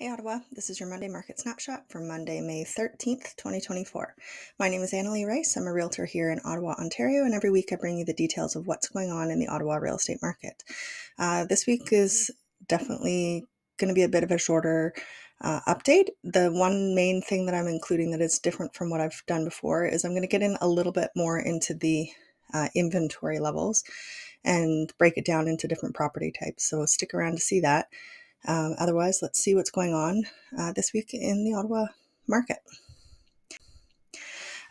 Hey Ottawa, this is your Monday Market Snapshot for Monday, May 13th, 2024. My name is Annalie Rice. I'm a realtor here in Ottawa, Ontario, and every week I bring you the details of what's going on in the Ottawa real estate market. This week is definitely going to be a bit of a shorter update. The one main thing that I'm including that is different from what I've done before is I'm going to get in a little bit more into the inventory levels and break it down into different property types. So stick around to see that. Otherwise, let's see what's going on this week in the Ottawa market.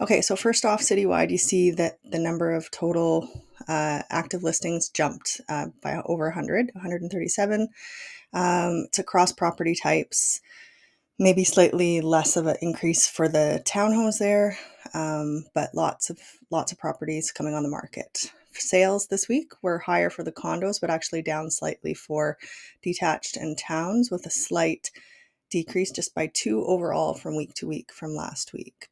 Okay, so first off, citywide, you see that the number of total active listings jumped by over 137. It's across property types, maybe slightly less of an increase for the townhomes there, but lots of properties coming on the market. Sales this week were higher for the condos, but actually down slightly for detached and towns, with a slight decrease just by 2 overall from week to week from last week.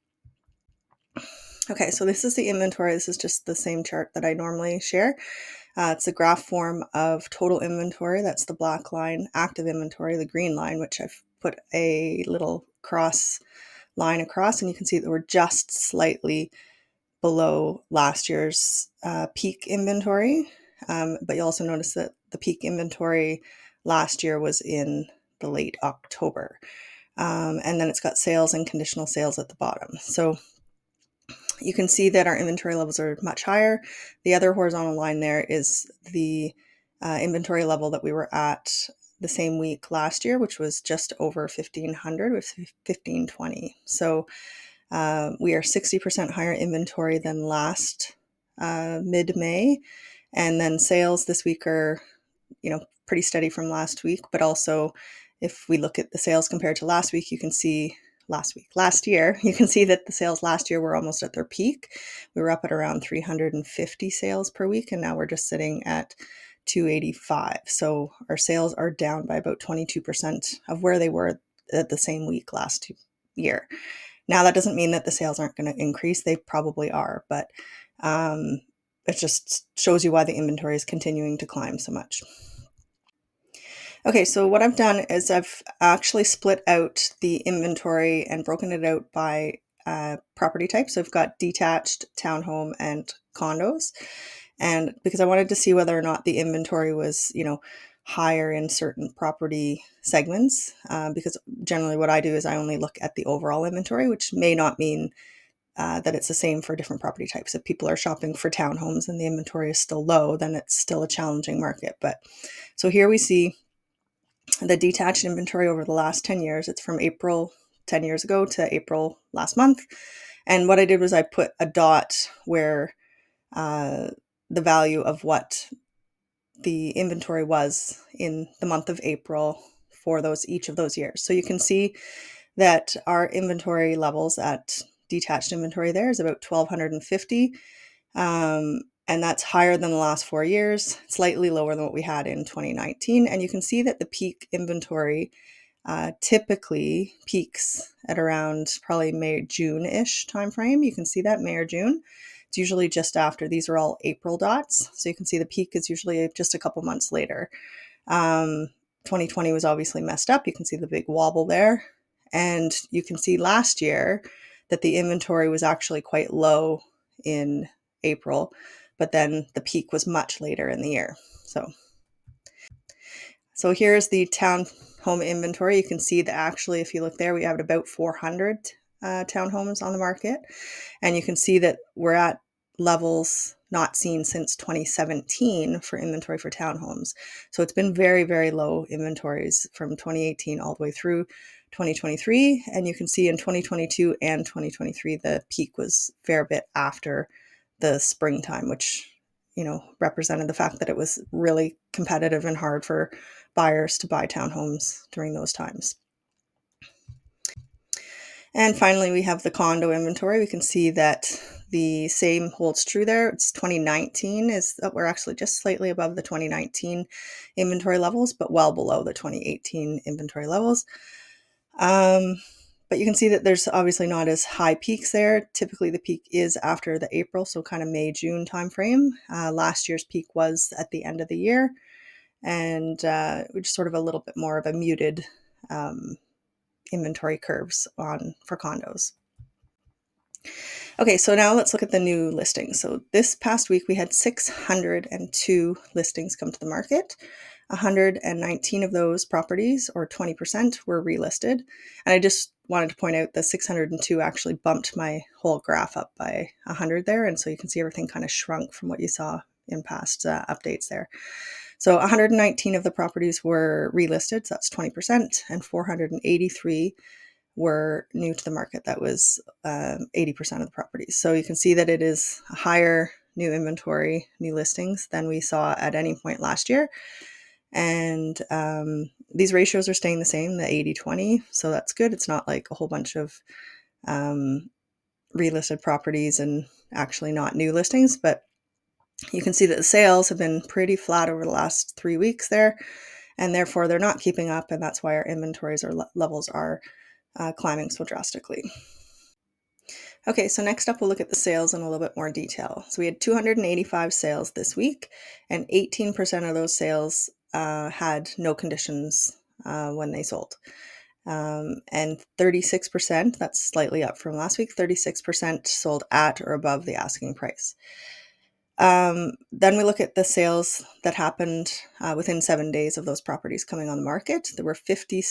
Okay, so this is the inventory. This is just the same chart that I normally share. It's a graph form of total inventory. That's the black line, active inventory, the green line, which I've put a little cross line across, and you can see that we're just slightly below last year's peak inventory. But you'll also notice that the peak inventory last year was in the late October. And then it's got sales and conditional sales at the bottom. So you can see that our inventory levels are much higher. The other horizontal line there is the inventory level that we were at the same week last year, which was just over 1,500 with 1,520. So we are 60% higher inventory than last mid-May. And then sales this week are, pretty steady from last week. But also, if we look at the sales compared to last week, you can see last year, you can see that the sales last year were almost at their peak. We were up at around 350 sales per week, and now we're just sitting at 285. So our sales are down by about 22% of where they were at the same week last year. Now, that doesn't mean that the sales aren't going to increase. They probably are, but it just shows you why the inventory is continuing to climb so much. Okay, so what I've done is I've actually split out the inventory and broken it out by property type. So I've got detached, townhome, and condos. And because I wanted to see whether or not the inventory was, higher in certain property segments, because generally what I do is I only look at the overall inventory, which may not mean that it's the same for different property types. If people are shopping for townhomes and the inventory is still low, then it's still a challenging market. But so here we see the detached inventory over the last 10 years. It's from April 10 years ago to April last month. And what I did was I put a dot where the value of what the inventory was in the month of April for each of those years. So you can see that our inventory levels at detached inventory there is about 1,250. And that's higher than the last 4 years, slightly lower than what we had in 2019. And you can see that the peak inventory typically peaks at around probably May, June-ish timeframe. You can see that May or June. It's usually just after. These are all April dots. So you can see the peak is usually just a couple months later. 2020 was obviously messed up. You can see the big wobble there. And you can see last year that the inventory was actually quite low in April, but then the peak was much later in the year. So here's the townhome inventory. You can see that actually, if you look there, we have about 400 townhomes on the market. And you can see that we're at levels not seen since 2017 for inventory for townhomes. So it's been very, very low inventories from 2018 all the way through 2023. And you can see in 2022 and 2023, the peak was a fair bit after the springtime, which, represented the fact that it was really competitive and hard for buyers to buy townhomes during those times. And finally, we have the condo inventory. We can see that the same holds true there. It's 2019 is that we're actually just slightly above the 2019 inventory levels, but well below the 2018 inventory levels. But you can see that there's obviously not as high peaks there. Typically the peak is after the April, so kind of May, June timeframe. Last year's peak was at the end of the year, and which is sort of a little bit more of a muted inventory curves for condos. Okay, so now let's look at the new listings. So this past week we had 602 listings come to the market. 119 of those properties, or 20%, were relisted. And I just wanted to point out the 602 actually bumped my whole graph up by 100 there. And so you can see everything kind of shrunk from what you saw in past updates there. So 119 of the properties were relisted, so that's 20%, and 483 were new to the market. That was 80% of the properties. So you can see that it is a higher new inventory, new listings than we saw at any point last year. And these ratios are staying the same, the 80-20. So that's good. It's not like a whole bunch of relisted properties and actually not new listings, but you can see that the sales have been pretty flat over the last 3 weeks there, and therefore they're not keeping up, and that's why our inventories or levels are climbing so drastically. Okay, so next up we'll look at the sales in a little bit more detail. So we had 285 sales this week, and 18% of those sales had no conditions when they sold. And 36%, that's slightly up from last week, 36% sold at or above the asking price. Then we look at the sales that happened within 7 days of those properties coming on the market. There were 50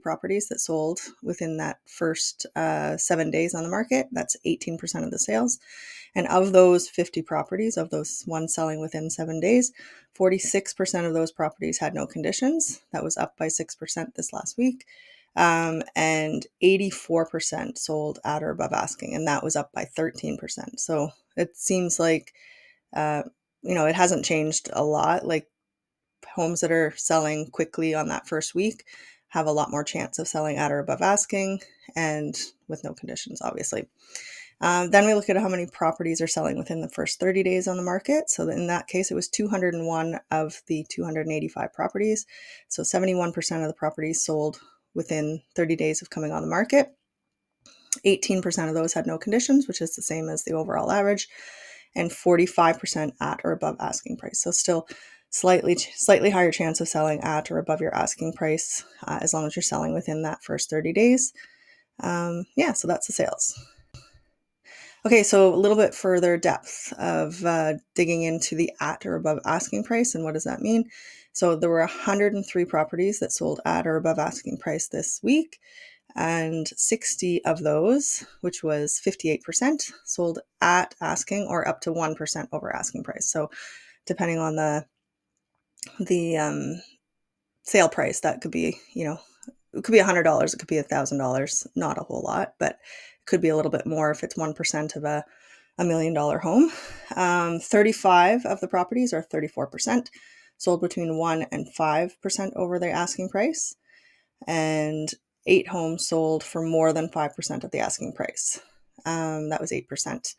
properties that sold within that first 7 days on the market. That's 18% of the sales. And of those 50 properties, of those ones selling within 7 days, 46% of those properties had no conditions. That was up by 6% this last week. And 84% sold at or above asking, and that was up by 13%. So it seems like it hasn't changed a lot. Like, homes that are selling quickly on that first week have a lot more chance of selling at or above asking, and with no conditions, obviously. Then we look at how many properties are selling within the first 30 days on the market. So in that case, it was 201 of the 285 properties. So 71% of the properties sold within 30 days of coming on the market. 18% of those had no conditions, which is the same as the overall average, and 45% at or above asking price. So still slightly higher chance of selling at or above your asking price as long as you're selling within that first 30 days. So that's the sales. Okay, so a little bit further depth of digging into the at or above asking price, and what does that mean? So there were 103 properties that sold at or above asking price this week, and 60 of those, which was 58%, sold at asking or up to 1% over asking price. So depending on the sale price, that could be, it could be $100, it could be $1,000, not a whole lot, but it could be a little bit more if it's 1% of a $1 million home. 35 of the properties, or 34%, sold between 1 and 5% over their asking price, and 8 homes sold for more than 5% of the asking price. That was 8%.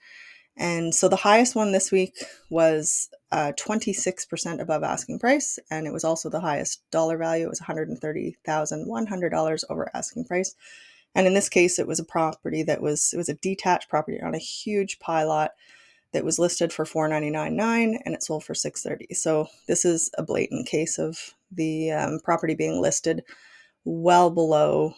And so the highest one this week was 26% above asking price, and it was also the highest dollar value. It was $130,100 over asking price. And in this case, it was a property it was a detached property on a huge pie lot that was listed for $499,900, and it sold for $630,000. So this is a blatant case of the property being listed well below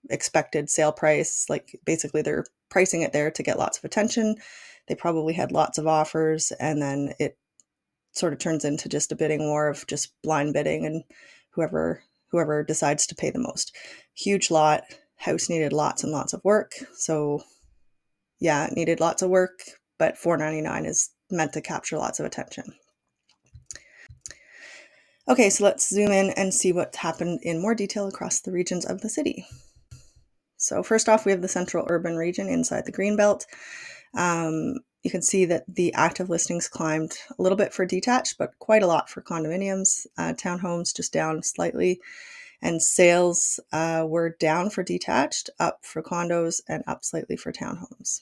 expected sale price. Like, basically they're pricing it there to get lots of attention. They probably had lots of offers, and then it sort of turns into just a bidding war of just blind bidding, and whoever decides to pay the most. Huge lot, house needed lots and lots of work. So yeah, it needed lots of work, but $499,000 is meant to capture lots of attention. Okay, so let's zoom in and see what happened in more detail across the regions of the city. So first off, we have the central urban region inside the Greenbelt. You can see that the active listings climbed a little bit for detached, but quite a lot for condominiums. Townhomes just down slightly, and sales were down for detached, up for condos, and up slightly for townhomes.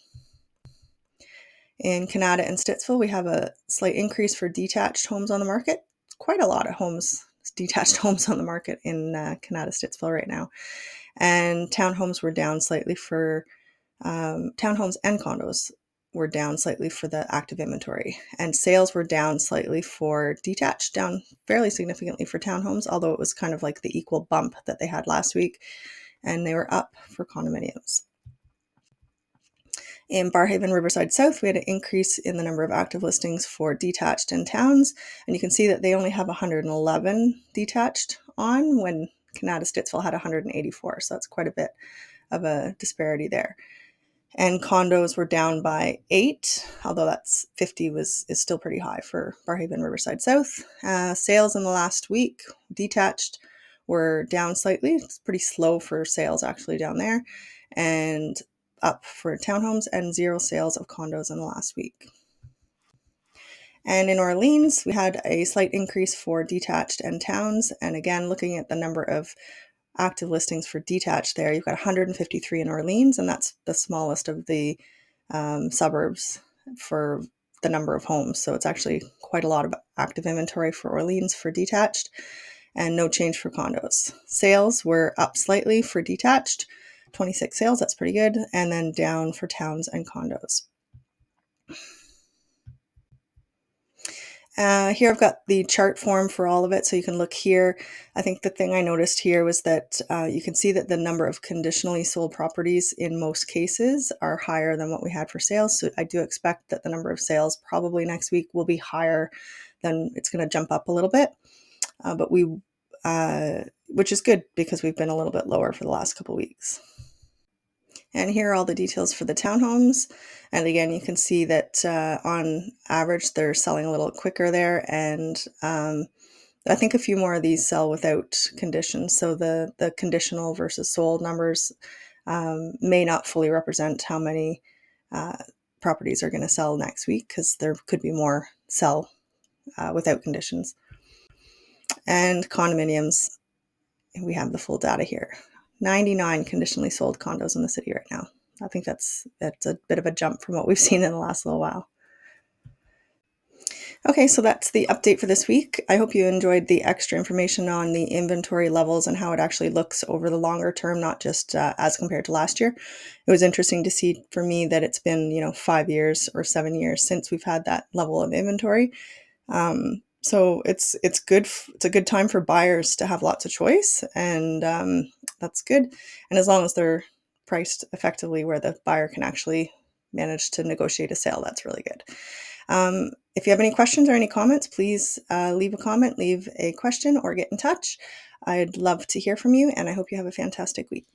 In Canada and Stittsville, we have a slight increase for detached homes on the market. Quite a lot of detached homes on the market in Canada, Stittsville right now. And townhomes were down slightly for townhomes, and condos were down slightly for the active inventory, and sales were down slightly for detached, down fairly significantly for townhomes, although it was kind of like the equal bump that they had last week, and they were up for condominiums. In Barrhaven, Riverside South, we had an increase in the number of active listings for detached and towns, and you can see that they only have 111 detached on when Canada Stittsville had 184, so that's quite a bit of a disparity there. And condos were down by 8, although that's 50 is still pretty high for Barrhaven, Riverside South. Sales in the last week, detached, were down slightly. It's pretty slow for sales actually down there, and up for townhomes, and 0 sales of condos in the last week. And in Orleans, we had a slight increase for detached and towns. And again, looking at the number of active listings for detached there, you've got 153 in Orleans, and that's the smallest of the suburbs for the number of homes. So it's actually quite a lot of active inventory for Orleans for detached, and no change for condos. Sales were up slightly for detached, 26 sales, that's pretty good, and then down for towns and condos. Here I've got the chart form for all of it, so you can look here. I think the thing I noticed here was that you can see that the number of conditionally sold properties in most cases are higher than what we had for sales. So I do expect that the number of sales probably next week will be higher than, it's going to jump up a little bit. Which is good because we've been a little bit lower for the last couple weeks. And here are all the details for the townhomes. And again, you can see that on average, they're selling a little quicker there. And I think a few more of these sell without conditions. So the conditional versus sold numbers may not fully represent how many properties are going to sell next week, because there could be more sell without conditions. And condominiums, we have the full data here. 99 conditionally sold condos in the city right now. I think that's a bit of a jump from what we've seen in the last little while. Okay, so that's the update for this week. I hope you enjoyed the extra information on the inventory levels and how it actually looks over the longer term, not just as compared to last year. It was interesting to see for me that it's been, 5 years or 7 years since we've had that level of inventory. So it's good. It's a good time for buyers to have lots of choice, and that's good. And as long as they're priced effectively where the buyer can actually manage to negotiate a sale, that's really good. If you have any questions or any comments, please leave a comment, leave a question, or get in touch. I'd love to hear from you, and I hope you have a fantastic week.